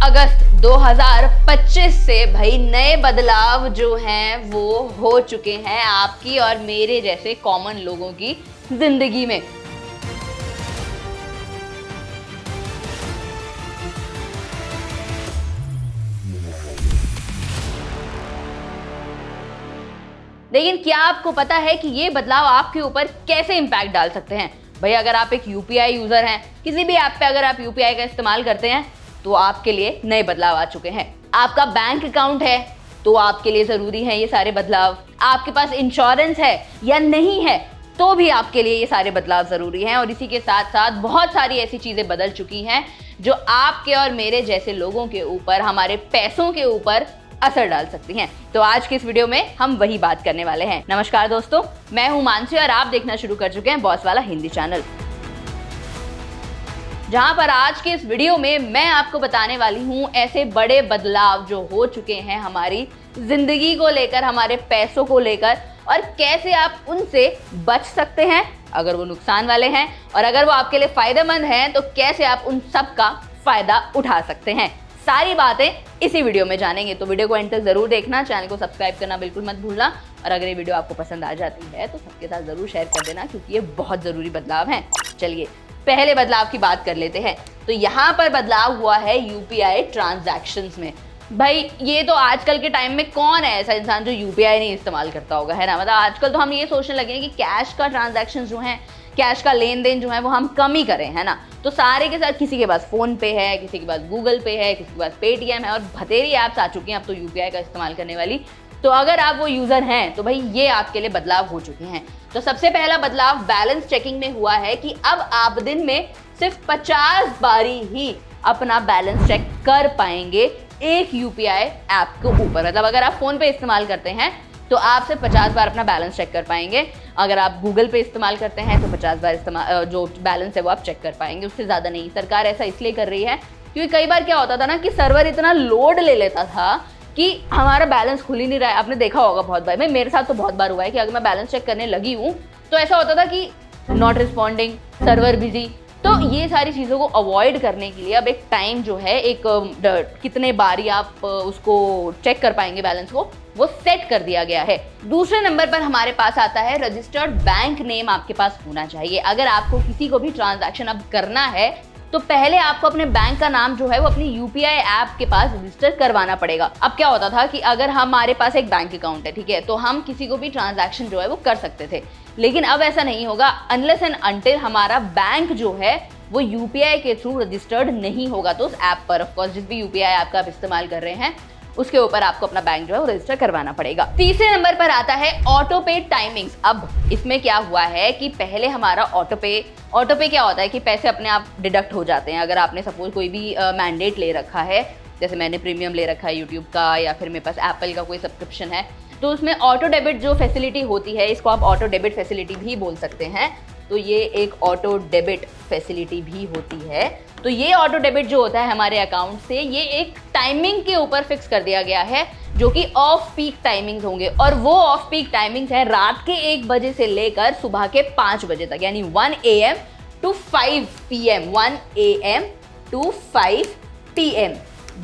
अगस्त 2025 से भाई नए बदलाव जो हैं वो हो चुके हैं आपकी और मेरे जैसे कॉमन लोगों की जिंदगी में। लेकिन क्या आपको पता है कि ये बदलाव आपके ऊपर कैसे इंपैक्ट डाल सकते हैं? भाई अगर आप एक यूपीआई यूजर हैं, किसी भी ऐप पे अगर आप यूपीआई का इस्तेमाल करते हैं तो आपके लिए नए बदलाव आ चुके हैं। आपका बैंक अकाउंट है तो आपके लिए जरूरी है ये सारे बदलाव। आपके पास इंश्योरेंस है या नहीं है तो भी आपके लिए ये सारे बदलाव जरूरी हैं। और इसी के साथ साथ बहुत सारी ऐसी चीजें बदल चुकी हैं जो आपके और मेरे जैसे लोगों के ऊपर, हमारे पैसों के ऊपर असर डाल सकती हैं। तो आज के इस वीडियो में हम वही बात करने वाले हैं। नमस्कार दोस्तों, मैं हूं मानसी और आप देखना शुरू कर चुके हैं बॉस वाला हिंदी चैनल, जहां पर आज के इस वीडियो में मैं आपको बताने वाली हूं ऐसे बड़े बदलाव जो हो चुके हैं हमारी जिंदगी को लेकर, हमारे पैसों को लेकर, और कैसे आप उनसे बच सकते हैं अगर वो नुकसान वाले हैं, और अगर वो आपके लिए फायदेमंद हैं तो कैसे आप उन सब का फायदा उठा सकते हैं। सारी बातें इसी वीडियो में जानेंगे, तो वीडियो को एंड तक जरूर देखना, चैनल को सब्सक्राइब करना बिल्कुल मत भूलना, और अगर ये वीडियो आपको पसंद आ जाती है तो सबके साथ जरूर शेयर कर देना क्योंकि ये बहुत जरूरी बदलाव हैं। चलिए पहले बदलाव की बात कर लेते हैं। तो यहाँ पर बदलाव हुआ है यूपीआई ट्रांजैक्शंस में। भाई ये तो आजकल के टाइम में कौन है ऐसा इंसान जो यूपीआई नहीं इस्तेमाल करता होगा, है ना। मतलब आजकल तो हम ये सोचने लगे हैं कि कैश का ट्रांजैक्शन जो है, कैश का लेन देन जो है वो हम कम ही करें, है ना। तो सारे के साथ किसी के पास फोन पे है, किसी के पास गूगल पे है, किसी के पास पेटीएम है, और बथेरी ऐप्स आ चुकी हैं अब तो यूपीआई का इस्तेमाल करने वाली। तो अगर आप वो यूजर हैं तो भाई ये आपके लिए बदलाव हो चुके हैं। तो सबसे पहला बदलाव बैलेंस चेकिंग में हुआ है कि अब आप दिन में सिर्फ 50 बारी ही अपना बैलेंस चेक कर पाएंगे एक यूपीआई ऐप के ऊपर। मतलब अगर आप फोन पे इस्तेमाल करते हैं तो आप सिर्फ 50 बार अपना बैलेंस चेक कर पाएंगे। अगर आप गूगल पे इस्तेमाल करते हैं तो 50 बार इस्तेमाल जो बैलेंस है वो आप चेक कर पाएंगे, उससे ज़्यादा नहीं। सरकार ऐसा इसलिए कर रही है क्योंकि कई बार क्या होता था ना कि सर्वर इतना लोड ले लेता था कि हमारा बैलेंस खुल ही नहीं रहा है। आपने देखा होगा बहुत बार, मेरे साथ तो बहुत बार हुआ है कि अगर मैं बैलेंस चेक करने लगी हूँ तो ऐसा होता था कि नॉट रिस्पॉन्डिंग, सर्वर बिजी। तो ये सारी चीज़ों को अवॉइड करने के लिए अब एक टाइम जो है, एक कितने बारी आप उसको चेक कर पाएंगे बैलेंस को, वो सेट कर दिया गया है। दूसरे नंबर पर हमारे पास आता है रजिस्टर्ड बैंक नेम आपके पास होना चाहिए। अगर आपको किसी को भी ट्रांजैक्शन अब करना है तो पहले आपको अपने बैंक का नाम जो है वो अपनी यूपीआई ऐप के पास रजिस्टर करवाना पड़ेगा। अब क्या होता था कि अगर हमारे पास एक बैंक अकाउंट है, ठीक है, तो हम किसी को भी ट्रांजैक्शन जो है वो कर सकते थे। लेकिन अब ऐसा नहीं होगा अनलेस एंड अनटिल हमारा बैंक जो है वो यूपीआई के थ्रू रजिस्टर्ड नहीं होगा। तो उस ऐप पर ऑफकोर्स जिस भी यूपीआई ऐप का आप इस्तेमाल कर रहे हैं उसके ऊपर आपको अपना बैंक जो है वो रजिस्टर करवाना पड़ेगा। तीसरे नंबर पर आता है ऑटो पे टाइमिंग्स। अब इसमें क्या हुआ है कि पहले हमारा ऑटो पे क्या होता है कि पैसे अपने आप डिडक्ट हो जाते हैं। अगर आपने सपोज कोई भी मैंडेट ले रखा है, जैसे मैंने प्रीमियम ले रखा है यूट्यूब का, या फिर मेरे पास एप्पल का कोई सब्सक्रिप्शन है, तो उसमें ऑटो डेबिट जो फैसिलिटी होती है, इसको आप ऑटो डेबिट फैसिलिटी भी बोल सकते हैं। तो ये एक ऑटो डेबिट फैसिलिटी भी होती है। तो ये ऑटो डेबिट जो होता है हमारे अकाउंट से, ये एक टाइमिंग के ऊपर फिक्स कर दिया गया है जो कि ऑफ पीक टाइमिंग्स होंगे। और वो ऑफ पीक टाइमिंग्स है रात के 1 बजे से लेकर सुबह के 5 बजे तक, यानी 1 AM to 5 PM, 1 AM to 5 PM।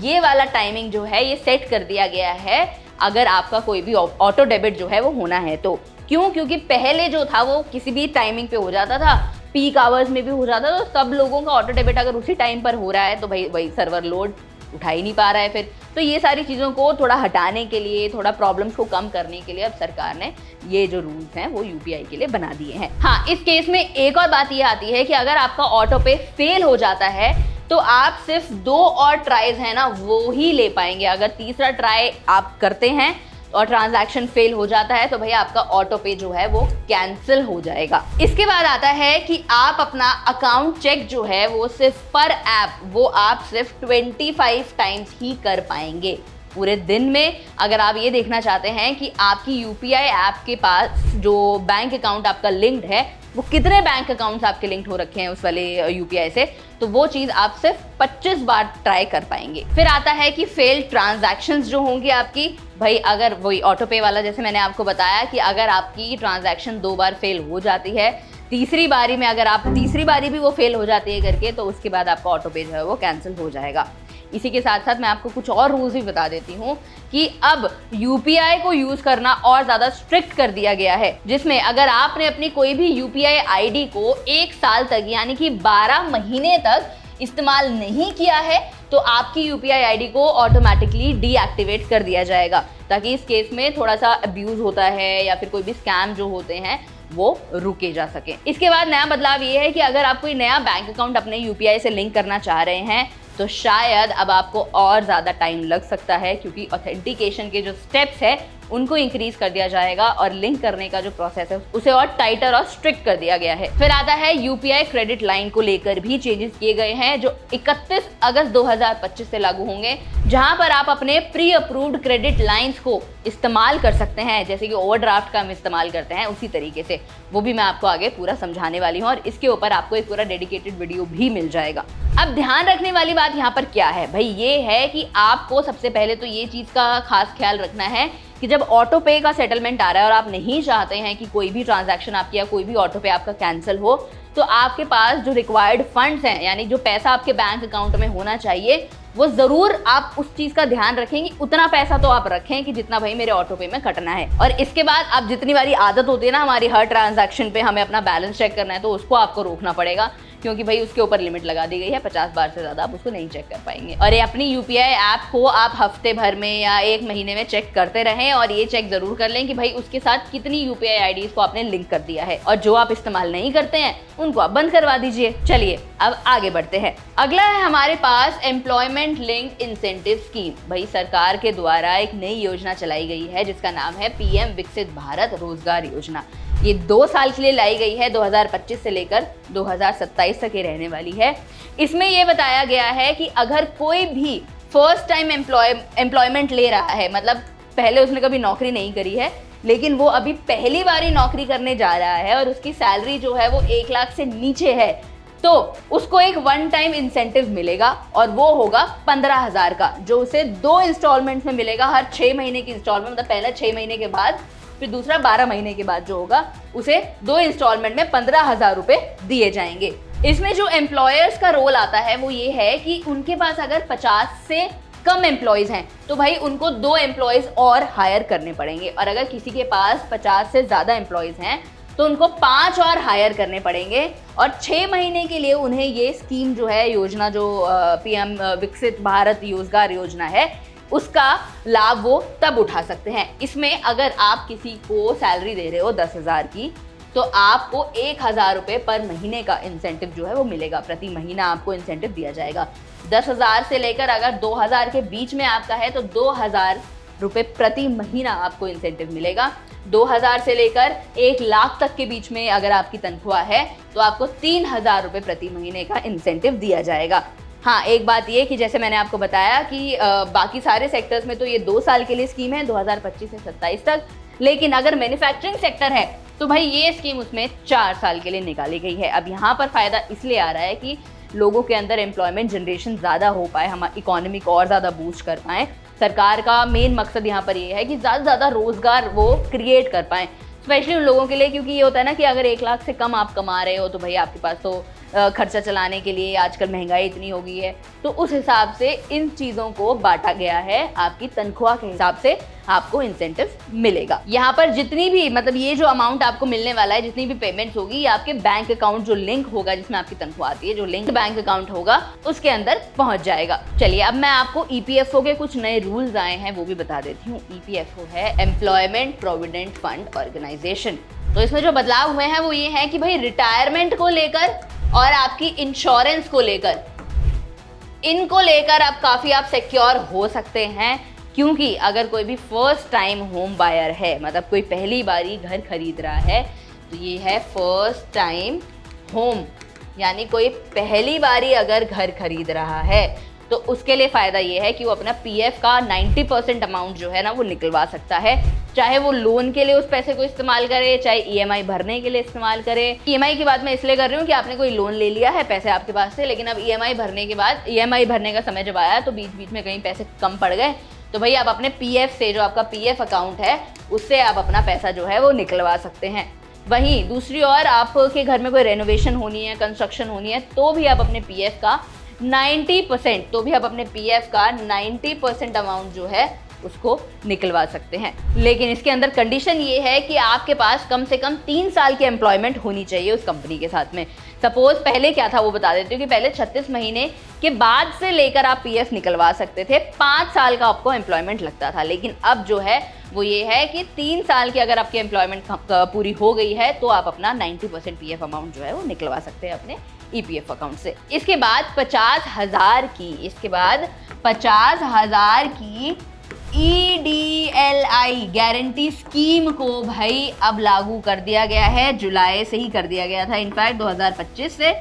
ये वाला टाइमिंग जो है ये सेट कर दिया गया है अगर आपका कोई भी ऑटो डेबिट जो है वो होना है तो। क्यों? क्योंकि पहले जो था वो किसी भी टाइमिंग पे हो जाता था, पीक आवर्स में भी हो जाता था, तो सब लोगों का ऑटो डेबिट अगर उसी टाइम पर हो रहा है तो भाई वही सर्वर लोड उठा ही नहीं पा रहा है फिर। तो ये सारी चीज़ों को थोड़ा हटाने के लिए, थोड़ा प्रॉब्लम्स को कम करने के लिए अब सरकार ने ये जो रूल्स हैं वो यूपीआई के लिए बना दिए हैं। हाँ, इस केस में एक और बात ये आती है कि अगर आपका ऑटो पे फेल हो जाता है तो आप सिर्फ 2 और ट्राइज है ना वो ही ले पाएंगे। अगर तीसरा ट्राई आप करते हैं और ट्रांजैक्शन फेल हो जाता है तो भैया आपका ऑटो पे जो है वो कैंसिल हो जाएगा। इसके बाद आता है कि आप अपना अकाउंट चेक जो है वो सिर्फ पर ऐप वो आप सिर्फ 25 टाइम्स ही कर पाएंगे पूरे दिन में। अगर आप ये देखना चाहते हैं कि आपकी यूपीआई ऐप के पास जो बैंक अकाउंट आपका लिंक्ड है वो कितने बैंक अकाउंट्स आपके लिंक्ड हो रखे हैं उस वाले यूपीआई से, तो वो चीज़ आप सिर्फ 25 बार ट्राई कर पाएंगे। फिर आता है कि फेल्ड ट्रांजैक्शंस जो होंगी आपकी, भाई अगर वही ऑटो पे वाला जैसे मैंने आपको बताया कि अगर आपकी ट्रांजैक्शन 2 बार फेल हो जाती है, तीसरी बारी में अगर आप तीसरी बारी भी वो फेल हो जाती है करके, तो उसके बाद आपका ऑटो पे जो है वो कैंसिल हो जाएगा। इसी के साथ साथ मैं आपको कुछ और रूल्स भी बता देती हूँ कि अब यूपीआई को यूज करना और ज्यादा स्ट्रिक्ट कर दिया गया है, जिसमें अगर आपने अपनी कोई भी यूपीआई आईडी को 1 साल तक यानी कि 12 महीने तक इस्तेमाल नहीं किया है तो आपकी यूपीआई आईडी को ऑटोमेटिकली डीएक्टिवेट कर दिया जाएगा, ताकि इस केस में थोड़ा सा अब्यूज होता है या फिर कोई भी स्कैम जो होते हैं वो रुके जा सके। इसके बाद नया बदलाव ये है कि अगर आप कोई नया बैंक अकाउंट अपने यूपीआई से लिंक करना चाह रहे हैं तो शायद अब आपको और ज़्यादा टाइम लग सकता है, क्योंकि ऑथेंटिकेशन के जो स्टेप्स है उनको इंक्रीज कर दिया जाएगा और लिंक करने का जो प्रोसेस है उसे और टाइटर और स्ट्रिक्ट कर दिया गया है। फिर आता है यूपीआई क्रेडिट लाइन को लेकर भी चेंजेस किए गए हैं जो 31 अगस्त 2025 से लागू होंगे, जहां पर आप अपने प्री अप्रूव्ड क्रेडिट लाइंस को इस्तेमाल कर सकते हैं, जैसे कि ओवरड्राफ्ट का हम इस्तेमाल करते हैं उसी तरीके से। वो भी मैं आपको आगे पूरा समझाने वाली हूँ और इसके ऊपर आपको एक पूरा डेडिकेटेड वीडियो भी मिल जाएगा। अब ध्यान रखने वाली बात यहाँ पर क्या है भाई, ये है कि आपको सबसे पहले तो ये चीज़ का खास ख्याल रखना है कि जब ऑटो पे का सेटलमेंट आ रहा है और आप नहीं चाहते हैं कि कोई भी ट्रांजैक्शन आपकी या कोई भी ऑटो पे आपका कैंसिल हो, तो आपके पास जो रिक्वायर्ड फंड्स हैं यानी जो पैसा आपके बैंक अकाउंट में होना चाहिए वो ज़रूर आप उस चीज़ का ध्यान रखेंगे, उतना पैसा तो आप रखें कि जितना भाई मेरे ऑटो पे में कटना है। और इसके बाद आप जितनी बारी आदत होती है ना हमारी हर ट्रांजैक्शन पे हमें अपना बैलेंस चेक करना है, तो उसको आपको रोकना पड़ेगा, क्योंकि भाई उसके ऊपर लिमिट लगा दी गई है, 50 बार से ज़्यादा आप उसको नहीं चेक कर पाएंगे। और ये अपनी यूपीआई ऐप को आप हफ्ते भर में या 1 महीने में चेक करते रहें और ये चेक ज़रूर कर लें कि भाई उसके साथ कितनी यूपीआई आईडीज़ को आपने लिंक कर दिया है, और जो आप इस्तेमाल नहीं करते हैं उनको आप बंद करवा दीजिए। चलिए अब आगे बढ़ते हैं। अगला है हमारे पास एम्प्लॉयमेंट लिंक्ड इंसेंटिव स्कीम। भाई सरकार के द्वारा एक नई योजना चलाई गई है जिसका नाम है पीएम विकसित भारत रोजगार योजना। ये 2 साल के लिए लाई गई है, 2025 से लेकर 2027 तक ये रहने वाली है। इसमें ये बताया गया है कि अगर कोई भी फर्स्ट टाइम एम्प्लॉयमेंट ले रहा है, मतलब पहले उसने कभी नौकरी नहीं करी है लेकिन वो अभी पहली बार नौकरी करने जा रहा है और उसकी सैलरी जो है वो 1 लाख से नीचे है, तो उसको एक 1 टाइम इंसेंटिव मिलेगा और वो होगा 15,000 का, जो उसे 2 इंस्टॉलमेंट्स में मिलेगा। हर 6 महीने की इंस्टॉलमेंट, मतलब पहले 6 महीने के बाद फिर दूसरा 12 महीने के बाद जो होगा उसे 2 इंस्टॉलमेंट में 15,000 रुपए दिए जाएंगे। इसमें जो एम्प्लॉयर्स का रोल आता है वो ये है कि उनके पास अगर 50 से कम एम्प्लॉयज़ हैं तो भाई उनको 2 एम्प्लॉयज़ और हायर करने पड़ेंगे, और अगर किसी के पास 50 से ज़्यादा एम्प्लॉयज़ हैं तो उनको 5 और हायर करने पड़ेंगे। और 6 महीने के लिए उन्हें ये स्कीम जो है, योजना जो पीएम विकसित भारत रोजगार योजना है, उसका लाभ वो तब उठा सकते हैं। इसमें अगर आप किसी को सैलरी दे रहे हो 10,000 की तो आपको 1,000 रुपये पर महीने का इंसेंटिव जो है वो मिलेगा, प्रति महीना आपको इंसेंटिव दिया जाएगा। 10,000 से लेकर अगर 2,000 के बीच में आपका है तो 2,000 रुपये प्रति महीना आपको इंसेंटिव मिलेगा। 2,000 से लेकर 1 लाख तक के बीच में अगर आपकी तनख्वाह है तो आपको 3,000 रुपये प्रति महीने का इंसेंटिव दिया जाएगा। हाँ, एक बात ये कि जैसे मैंने आपको बताया कि बाकी सारे सेक्टर्स में तो ये 2 साल के लिए स्कीम है 2025 से 27 तक, लेकिन अगर मैन्युफैक्चरिंग सेक्टर है तो भाई ये स्कीम उसमें 4 साल के लिए निकाली गई है। अब यहाँ पर फ़ायदा इसलिए आ रहा है कि लोगों के अंदर एम्प्लॉयमेंट जनरेशन ज़्यादा हो पाए, हम इकोनॉमी को और ज़्यादा बूस्ट कर पाएँ। सरकार का मेन मकसद यहाँ पर ये है कि ज़्यादा से ज़्यादा रोज़गार वो क्रिएट कर पाएँ, स्पेशली उन लोगों के लिए, क्योंकि ये होता है ना कि अगर 1 लाख से कम आप कमा रहे हो तो भाई आपके पास तो खर्चा चलाने के लिए आजकल महंगाई इतनी हो गई है, तो उस हिसाब से इन चीज़ों को बांटा गया है। आपकी तनख्वाह के हिसाब से आपको इंसेंटिव मिलेगा। यहाँ पर जितनी भी, मतलब ये जो अमाउंट आपको मिलने वाला है, जितनी भी पेमेंट्स होगी, ये आपके बैंक अकाउंट जो लिंक होगा जिसमें आपकी तनख्वाह आती है, जो लिंक बैंक अकाउंट होगा उसके अंदर पहुंच जाएगा। चलिए अब मैं आपको ईपीएफओ के कुछ नए रूल्स आए हैं वो भी बता देती हूँ। ईपीएफओ है एम्प्लॉयमेंट प्रोविडेंट फंड ऑर्गेनाइजेशन। तो इसमें जो बदलाव हुए हैं वो ये है कि भाई रिटायरमेंट को लेकर और आपकी इंश्योरेंस को लेकर, इनको लेकर अब काफ़ी आप सिक्योर हो सकते हैं, क्योंकि अगर कोई भी फर्स्ट टाइम होम बायर है, मतलब कोई पहली बारी घर खरीद रहा है, तो ये है फर्स्ट टाइम होम, यानी कोई पहली बारी अगर घर खरीद रहा है तो उसके लिए फ़ायदा ये है कि वो अपना पीएफ का 90% अमाउंट जो है ना वो निकलवा सकता है, चाहे वो लोन के लिए उस पैसे को इस्तेमाल करे, चाहे ईएमआई भरने के लिए इस्तेमाल करे। ईएमआई की बात मैं इसलिए कर रही हूँ कि आपने कोई लोन ले लिया है, पैसे आपके पास से, लेकिन अब ईएमआई भरने के बाद, ईएमआई भरने का समय जब आया तो बीच बीच में कहीं पैसे कम पड़ गए, तो भाई आप अपने पीएफ से, जो आपका पीएफ अकाउंट है, उससे आप अपना पैसा जो है वो निकलवा सकते हैं। वहीं दूसरी ओर आपके घर में कोई रेनोवेशन होनी है, कंस्ट्रक्शन होनी है, तो भी आप अपने पीएफ का 90%, तो भी आप अपने पीएफ का 90% अमाउंट जो है उसको निकलवा सकते हैं। लेकिन इसके अंदर कंडीशन ये है कि आपके पास कम से कम 3 साल की एम्प्लॉयमेंट होनी चाहिए उस कंपनी के साथ में। सपोज पहले क्या था वो बता देती हूँ कि पहले 36 महीने के बाद से लेकर आप पीएफ निकलवा सकते थे, 5 साल का आपको एम्प्लॉयमेंट लगता था। लेकिन अब जो है वो ये है कि 3 साल की अगर आपकी एम्प्लॉयमेंट पूरी हो गई है तो आप अपना 90% पीएफ अमाउंट जो है वो निकलवा सकते हैं अपने ईपीएफ अकाउंट से। इसके बाद 50,000 की EDLI गारंटी स्कीम को भाई अब लागू कर दिया गया है, जुलाई से ही कर दिया गया था इनफैक्ट 2025 से,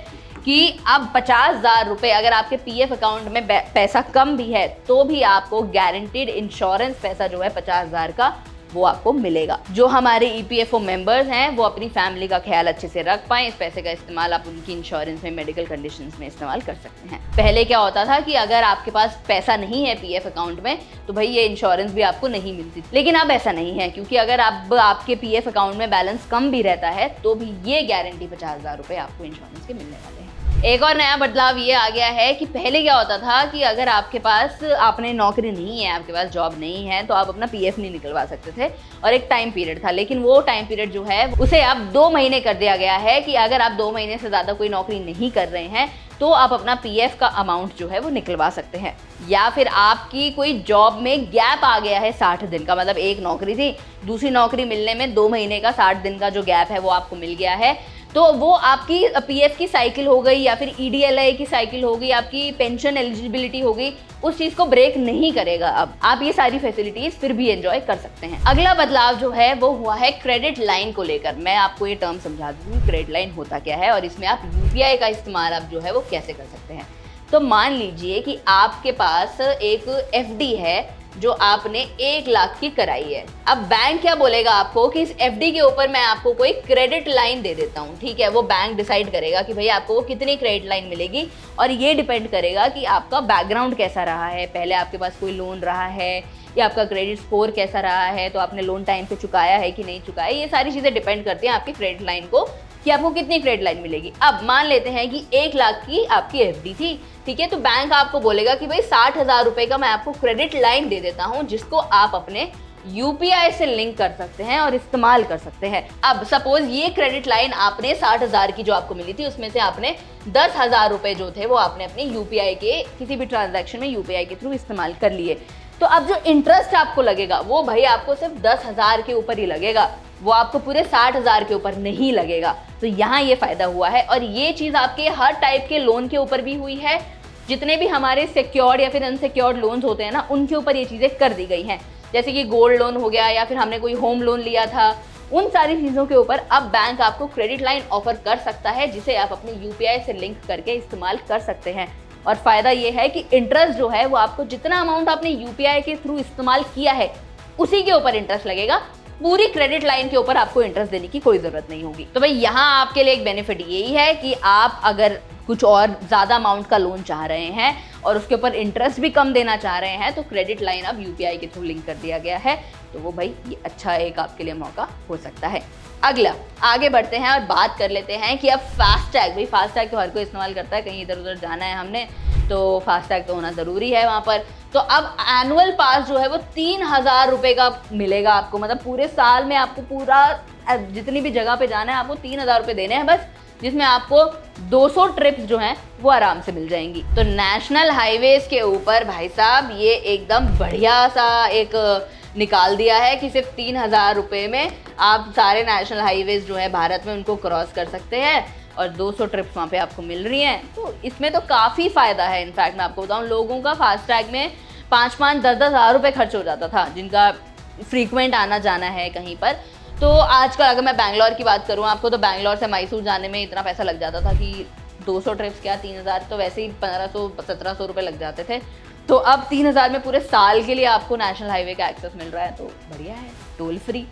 कि अब 50,000 रुपये अगर आपके पीएफ अकाउंट में पैसा कम भी है तो भी आपको गारंटीड इंश्योरेंस पैसा जो है 50,000 का वो आपको मिलेगा। जो हमारे ईपीएफओ मेंबर्स हैं वो अपनी फैमिली का ख्याल अच्छे से रख पाएं, इस पैसे का इस्तेमाल आप उनकी इंश्योरेंस में, मेडिकल कंडीशंस में इस्तेमाल कर सकते हैं। पहले क्या होता था कि अगर आपके पास पैसा नहीं है पीएफ अकाउंट में तो भाई ये इंश्योरेंस भी आपको नहीं मिलती, लेकिन अब ऐसा नहीं है, क्योंकि अगर आपके पीएफ अकाउंट में बैलेंस कम भी रहता है तो भी ये गारंटी 50,000 रुपये आपको इंश्योरेंस के मिलने वाले हैं। एक और नया बदलाव ये आ गया है कि पहले क्या होता था कि अगर आपके पास आपने नौकरी नहीं है, आपके पास जॉब नहीं है, तो आप अपना पीएफ नहीं निकलवा सकते थे और एक टाइम पीरियड था। लेकिन वो टाइम पीरियड जो है उसे अब 2 महीने कर दिया गया है कि अगर आप 2 महीने से ज़्यादा कोई नौकरी नहीं कर रहे हैं तो आप अपना पीएफ का अमाउंट जो है वो निकलवा सकते हैं। या फिर आपकी कोई जॉब में गैप आ गया है 60 दिन का, मतलब एक नौकरी थी, दूसरी नौकरी मिलने में 2 महीने का 60 दिन का जो गैप है वो आपको मिल गया है, तो वो आपकी पीएफ की साइकिल हो गई या फिर ईडीएलआई की साइकिल हो गई, आपकी पेंशन एलिजिबिलिटी हो गई, उस चीज़ को ब्रेक नहीं करेगा। अब आप ये सारी फैसिलिटीज़ फिर भी एंजॉय कर सकते हैं। अगला बदलाव जो है वो हुआ है क्रेडिट लाइन को लेकर। मैं आपको ये टर्म समझा दूँ क्रेडिट लाइन होता क्या है और इसमें आप यूपीआई का इस्तेमाल आप जो है वो कैसे कर सकते हैं। तो मान लीजिए कि आपके पास एक एफडी है जो आपने 1 लाख की कराई है। अब बैंक क्या बोलेगा आपको कि इस एफडी के ऊपर मैं आपको कोई क्रेडिट लाइन दे देता हूँ, ठीक है। वो बैंक डिसाइड करेगा कि भाई आपको वो कितनी क्रेडिट लाइन मिलेगी और ये डिपेंड करेगा कि आपका बैकग्राउंड कैसा रहा है, पहले आपके पास कोई लोन रहा है या आपका क्रेडिट स्कोर कैसा रहा है, तो आपने लोन टाइम पे चुकाया है कि नहीं चुकाया, ये सारी चीज़ें डिपेंड करती हैं आपकी क्रेडिट लाइन को कि आपको कितनी क्रेडिट लाइन मिलेगी। अब मान लेते हैं कि 1 लाख की आपकी एफडी थी, ठीक है, तो बैंक आपको बोलेगा कि भाई 60,000 रुपये का मैं आपको क्रेडिट लाइन दे देता हूं जिसको आप अपने यूपीआई से लिंक कर सकते हैं और इस्तेमाल कर सकते हैं। अब सपोज ये क्रेडिट लाइन आपने 60,000 की जो आपको मिली थी उसमें से आपने 10,000 रुपये जो थे वो आपने अपने यूपीआई के किसी भी ट्रांजैक्शन में यूपीआई के थ्रू इस्तेमाल कर लिए, तो अब जो इंटरेस्ट आपको लगेगा वो भाई आपको सिर्फ 10,000 के ऊपर ही लगेगा, वो आपको पूरे 60,000 के ऊपर नहीं लगेगा। तो यहाँ ये फायदा हुआ है और ये चीज़ आपके हर टाइप के लोन के ऊपर भी हुई है। जितने भी हमारे सिक्योर्ड या फिर अनसिक्योर्ड लोन्स होते हैं ना, उनके ऊपर ये चीज़ें कर दी गई हैं। जैसे कि गोल्ड लोन हो गया या फिर हमने कोई होम लोन लिया था, उन सारी चीज़ों के ऊपर अब बैंक आपको क्रेडिट लाइन ऑफर कर सकता है जिसे आप अपने यूपीआई से लिंक करके इस्तेमाल कर सकते हैं। और फ़ायदा ये है कि इंटरेस्ट जो है वो आपको जितना अमाउंट आपने यूपीआई के थ्रू इस्तेमाल किया है उसी के ऊपर इंटरेस्ट लगेगा, पूरी क्रेडिट लाइन के ऊपर आपको इंटरेस्ट देने की कोई ज़रूरत नहीं होगी। तो भाई यहाँ आपके लिए एक बेनिफिट यही है कि आप अगर कुछ और ज़्यादा अमाउंट का लोन चाह रहे हैं और उसके ऊपर इंटरेस्ट भी कम देना चाह रहे हैं तो क्रेडिट लाइन अब यूपीआई के थ्रू लिंक कर दिया गया है, तो वो भाई ये अच्छा एक आपके लिए मौका हो सकता है। अगला आगे बढ़ते हैं और बात कर लेते हैं कि अब फास्टैग, भाई फास्टैग तो हर कोई इस्तेमाल करता है, कहीं इधर उधर जाना है हमने तो फास्टैग तो होना ज़रूरी है वहाँ पर। तो अब एनुअल पास जो है वो 3,000 रुपये का मिलेगा आपको, मतलब पूरे साल में आपको पूरा जितनी भी जगह पे जाना है आपको 3,000 रुपये देने हैं बस, जिसमें आपको 200 ट्रिप्स जो हैं वो आराम से मिल जाएंगी। तो नेशनल हाईवेज के ऊपर भाई साहब ये एकदम बढ़िया सा एक निकाल दिया है कि सिर्फ 3,000 रुपये में आप सारे नेशनल हाईवेज जो है भारत में उनको क्रॉस कर सकते हैं और 200 ट्रिप्स वहाँ पे आपको मिल रही हैं। तो इसमें तो काफ़ी फ़ायदा है। इनफैक्ट मैं आपको बताऊँ, लोगों का फास्टैग में 5-5, 10-10 हज़ार रुपये खर्च हो जाता था जिनका फ्रीक्वेंट आना जाना है कहीं पर। तो आजकल अगर मैं बैंगलोर की बात करूँ आपको, तो बैंगलोर से मैसूर जाने में इतना पैसा लग जाता था कि 200 ट्रिप्स क्या 3,000, तो वैसे ही 1,500-1,700 रुपये लग जाते थे। तो अब 3,000 में पूरे साल के लिए आपको नेशनल हाईवे का एक्सेस मिल रहा है, तो बढ़िया है, टोल फ्री।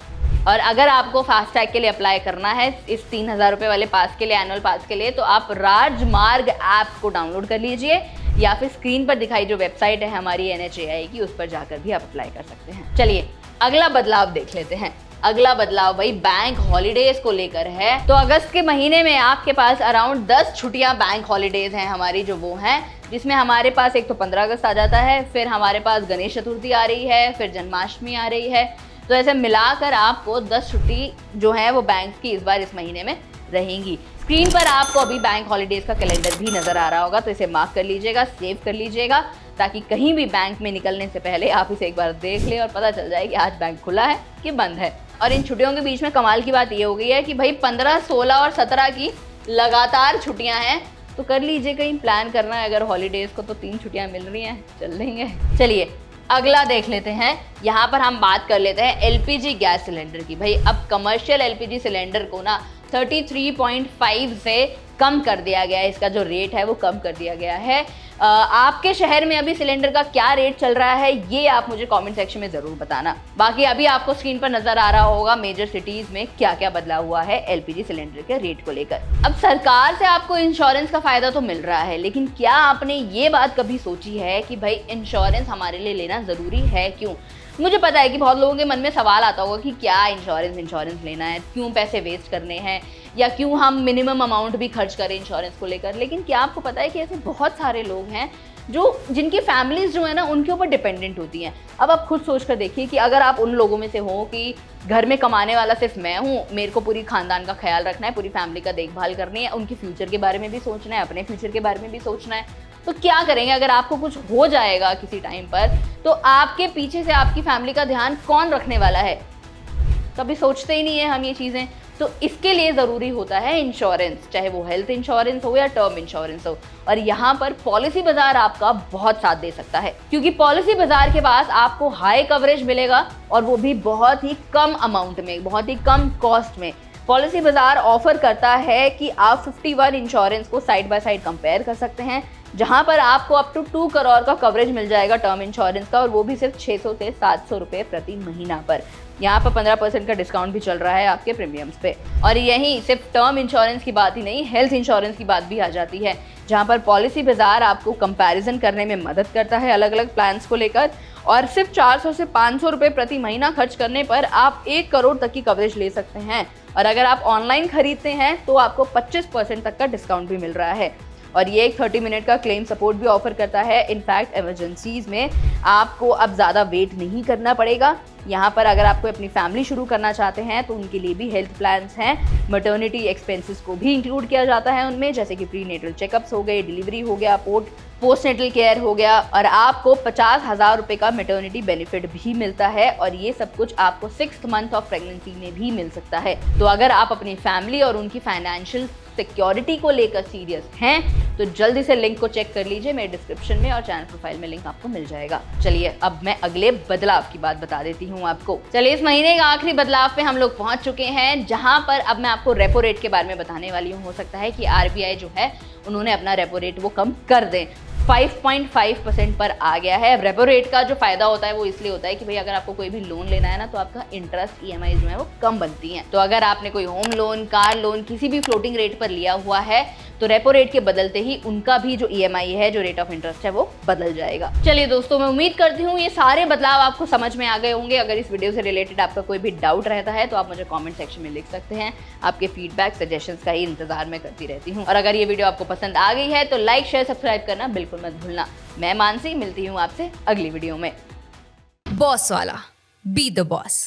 और अगर आपको फास्टैग के लिए अप्लाई करना है इस 3,000 रुपये वाले पास के लिए, एनुअल पास के लिए, तो आप राजमार्ग ऐप को डाउनलोड कर लीजिए या फिर स्क्रीन पर दिखाई जो वेबसाइट है हमारी NHAI की, उस पर जाकर भी आप अप्लाई कर सकते हैं। चलिए अगला बदलाव देख लेते हैं। अगला बदलाव भाई बैंक हॉलीडेज को लेकर है। तो अगस्त के महीने में आपके पास अराउंड 10 छुट्टियां बैंक हॉलीडेज हैं हमारी, जो वो हैं, जिसमें हमारे पास एक तो 15 अगस्त आ जाता है, फिर हमारे पास गणेश चतुर्थी आ रही है, फिर जन्माष्टमी आ रही है। तो ऐसे मिलाकर आपको 10 छुट्टी जो है वो बैंक की इस बार इस महीने में रहेंगी। स्क्रीन पर आपको अभी बैंक हॉलीडेज का कैलेंडर भी नजर आ रहा होगा, तो इसे मार्क कर लीजिएगा, सेव कर लीजिएगा, ताकि कहीं भी बैंक में निकलने से पहले आप इसे एक बार देख लें और पता चल जाए कि आज बैंक खुला है कि बंद है। और इन छुट्टियों के बीच में कमाल की बात ये हो गई है कि भाई 15, 16 और 17 की लगातार छुट्टियां हैं, तो कर लीजिए, कहीं प्लान करना है अगर हॉलीडेज को, तो 3 छुट्टियां मिल रही हैं, चल लेंगे। चलिए अगला देख लेते हैं। यहाँ पर हम बात कर लेते हैं एलपीजी गैस सिलेंडर की। भाई अब कमर्शियल एलपीजी सिलेंडर को ना 33.5 से कम कर दिया गया है, इसका जो रेट है वो कम कर दिया गया है। आपके शहर में अभी सिलेंडर का क्या रेट चल रहा है ये आप मुझे कमेंट सेक्शन में ज़रूर बताना। बाकी अभी आपको स्क्रीन पर नजर आ रहा होगा मेजर सिटीज़ में क्या क्या बदलाव हुआ है एलपीजी सिलेंडर के रेट को लेकर। अब सरकार से आपको इंश्योरेंस का फ़ायदा तो मिल रहा है, लेकिन क्या आपने ये बात कभी सोची है कि भाई इंश्योरेंस हमारे लिए लेना ज़रूरी है? क्यों? मुझे पता है कि बहुत लोगों के मन में सवाल आता होगा कि क्या इंश्योरेंस लेना है, क्यों पैसे वेस्ट करने हैं, या क्यों हम मिनिमम अमाउंट भी खर्च करें इंश्योरेंस को लेकर। लेकिन क्या आपको पता है कि ऐसे बहुत सारे लोग हैं जिनकी फैमिलीज जो है ना उनके ऊपर डिपेंडेंट होती हैं। अब आप खुद सोच कर देखिए कि अगर आप उन लोगों में से हो कि घर में कमाने वाला सिर्फ मैं हूँ, मेरे को पूरी खानदान का ख्याल रखना है, पूरी फैमिली का देखभाल करनी है, उनकी फ्यूचर के बारे में भी सोचना है, अपने फ्यूचर के बारे में भी सोचना है, तो क्या करेंगे अगर आपको कुछ हो जाएगा किसी टाइम पर, तो आपके पीछे से आपकी फैमिली का ध्यान कौन रखने वाला है? कभी सोचते ही नहीं है हम ये चीज़ें। तो इसके लिए ज़रूरी होता है इंश्योरेंस, चाहे वो हेल्थ इंश्योरेंस हो या टर्म इंश्योरेंस हो। और यहाँ पर पॉलिसी बाजार आपका बहुत साथ दे सकता है, क्योंकि पॉलिसी बाजार के पास आपको हाई कवरेज मिलेगा, और वो भी बहुत ही कम अमाउंट में, बहुत ही कम कॉस्ट में। पॉलिसी बाजार ऑफर करता है कि आप 51 इंश्योरेंस को साइड बाय साइड कंपेयर कर सकते हैं, जहां पर आपको अप टू 2 करोड़ का कवरेज मिल जाएगा टर्म इंश्योरेंस का, और वो भी सिर्फ 600 से 700 रुपये प्रति महीना पर। यहाँ पर 15% का डिस्काउंट भी चल रहा है आपके प्रीमियम्स पे। और यहीं सिर्फ टर्म इंश्योरेंस की बात ही नहीं, हेल्थ इंश्योरेंस की बात भी आ जाती है, जहाँ पर पॉलिसी बाजार आपको कंपैरिजन करने में मदद करता है अलग अलग प्लान्स को लेकर, और सिर्फ 400 से 500 रुपये प्रति महीना खर्च करने पर आप 1 करोड़ तक की कवरेज ले सकते हैं। और अगर आप ऑनलाइन खरीदते हैं तो आपको 25% तक का डिस्काउंट भी मिल रहा है। और ये एक 30 मिनट का क्लेम सपोर्ट भी ऑफर करता है। इनफैक्ट इमरजेंसीज में आपको अब ज़्यादा वेट नहीं करना पड़ेगा। यहाँ पर अगर आपको अपनी फैमिली शुरू करना चाहते हैं तो उनके लिए भी हेल्थ प्लान्स हैं। मैटरनिटी एक्सपेंसेस को भी इंक्लूड किया जाता है उनमें, जैसे कि प्री नेटल चेकअप्स हो गए, डिलीवरी हो गया, पोस्ट नेटल केयर हो गया, और आपको 50,000 रुपये का मैटरनिटी बेनिफिट भी मिलता है। और ये सब कुछ आपको 6th मंथ ऑफ प्रेगनेंसी में भी मिल सकता है। तो अगर आप अपनी फैमिली और उनकी फाइनेंशियल सिक्योरिटी को लेकर सीरियस हैं तो जल्दी से लिंक को चेक कर लीजिए, मेरे डिस्क्रिप्शन में और चैनल प्रोफाइल में लिंक आपको मिल जाएगा। चलिए अब मैं अगले बदलाव की बात बता देती हूँ आपको। चलिए इस महीने का आखिरी बदलाव पे हम लोग पहुंच चुके हैं, जहां पर अब मैं आपको रेपो रेट के बारे में बताने वाली हूँ। हो सकता है कि RBI जो है उन्होंने अपना रेपो रेट वो कम कर दें, 5.5% पर आ गया है। अब रेपो रेट का जो फायदा होता है वो इसलिए होता है कि भाई अगर आपको कोई भी लोन लेना है ना तो आपका इंटरेस्ट EMI जो है वो कम बनती हैं। तो अगर आपने कोई होम लोन, कार लोन किसी भी फ्लोटिंग रेट पर लिया हुआ है तो रेपो रेट के बदलते ही उनका भी जो EMI है, जो रेट ऑफ इंटरेस्ट है, वो बदल जाएगा। चलिए दोस्तों, मैं उम्मीद करती हूँ ये सारे बदलाव आपको समझ में आ गए होंगे। अगर इस वीडियो से रिलेटेड आपका कोई भी डाउट रहता है तो आप मुझे कमेंट सेक्शन में लिख सकते हैं। आपके फीडबैक, सजेशंस का ही इंतजार मैं करती रहती हूँ। और अगर ये वीडियो आपको पसंद आ गई है तो लाइक, शेयर, सब्सक्राइब करना बिल्कुल मत भूलना। मैं मानसी, मिलती हूँ आपसे अगली वीडियो में। बॉस वाला, बी द बॉस।